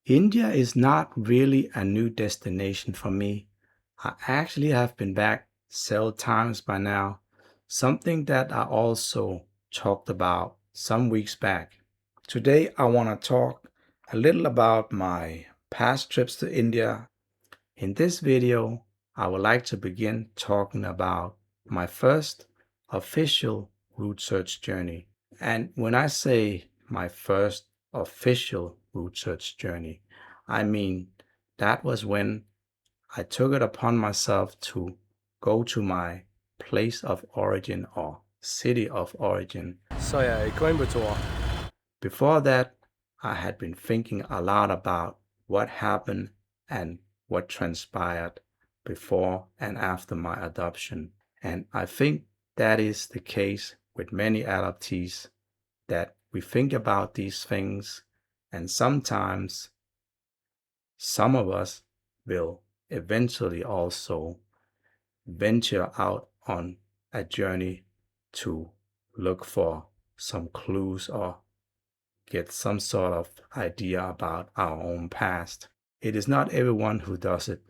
India is not really a new destination for me. I actually have been back several times by now, something that I also talked about some weeks back. Today, I want to talk a little about my past trips to India. In this video, I would like to begin talking about my first official route search journey. And when I say my first official route search journey, I mean that was when I took it upon myself to go to my place of origin or city of origin. Coimbatore. Before that, I had been thinking a lot about what happened and what transpired before and after my adoption. And I think that is the case with many adoptees, that we think about these things, and sometimes some of us will eventually also venture out on a journey to look for some clues or get some sort of idea about our own past. It is not everyone who does it.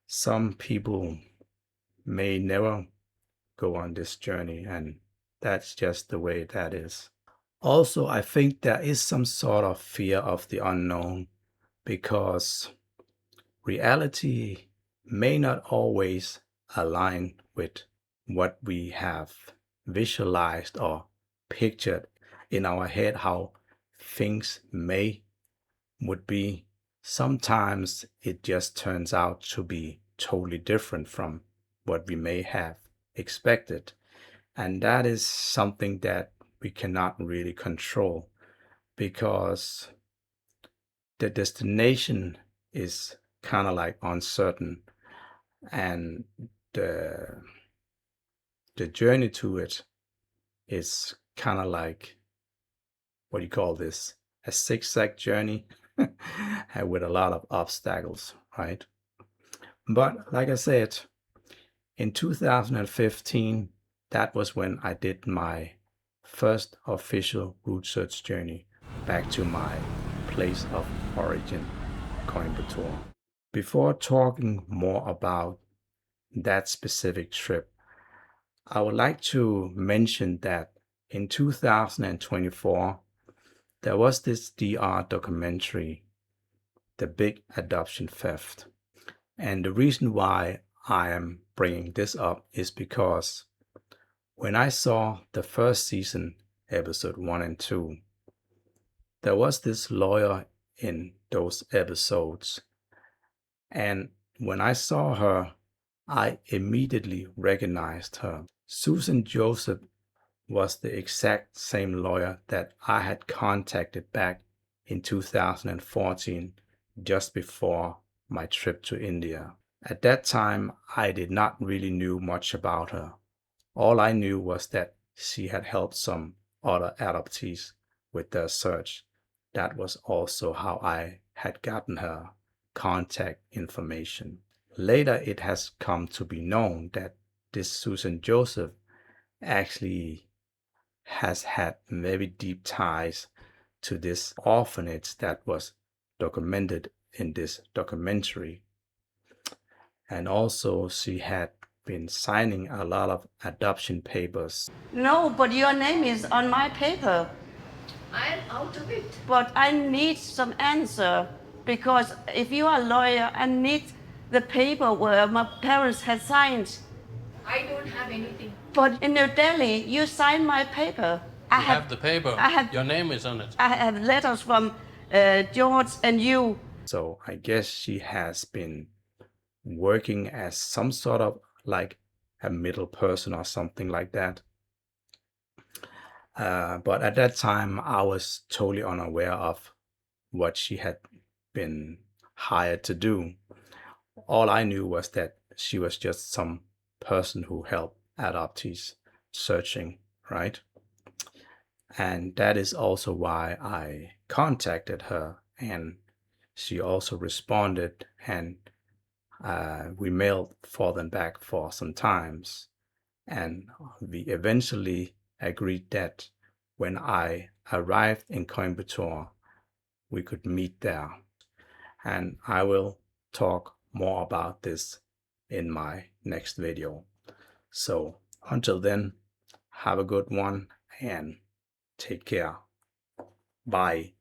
Some people may never go on this journey, and that's just the way that is. Also, I think there is some sort of fear of the unknown because reality may not always align with what we have visualized or pictured in our head how things would be. Sometimes it just turns out to be totally different from what we may have expected. And that is something that we cannot really control because the destination is kind of like uncertain, and the the journey to it is kind of like, what do you call this, a zigzag journey and with a lot of obstacles, right? But like I said, in 2015, that was when I did my first official route search journey back to my place of origin, Coimbatore. Before talking more about that specific trip, I would like to mention that in 2024, there was this DR documentary, The Big Adoption Theft. And the reason why I am bringing this up is because when I saw the first season, episode 1 and 2, there was this lawyer in those episodes. And when I saw her, I immediately recognized her. Susan Joseph was the exact same lawyer that I had contacted back in 2014, just before my trip to India. At that time, I did not really knew much about her. All I knew was that she had helped some other adoptees with their search. That was also how I had gotten her contact information. Later, it has come to be known that this Susan Joseph actually has had very deep ties to this orphanage that was documented in this documentary. And also, she had been signing a lot of adoption papers. No, but your name is on my paper. I'm out of it. But I need some answer because if you are a lawyer, I need the paper where my parents had signed. I don't have anything. But in New Delhi, you signed my paper. You have the paper. Your name is on it. I have letters from George and you. So I guess she has been working as some sort of like a middle person or something like that. But at that time, I was totally unaware of what she had been hired to do. All I knew was that she was just some person who helped adoptees searching, right? And that is also why I contacted her, and she also responded, and we mailed for them back for some times. And we eventually agreed that when I arrived in Coimbatore, we could meet there. and I will talk more about this in my next video. So until then, have a good one and take care. Bye.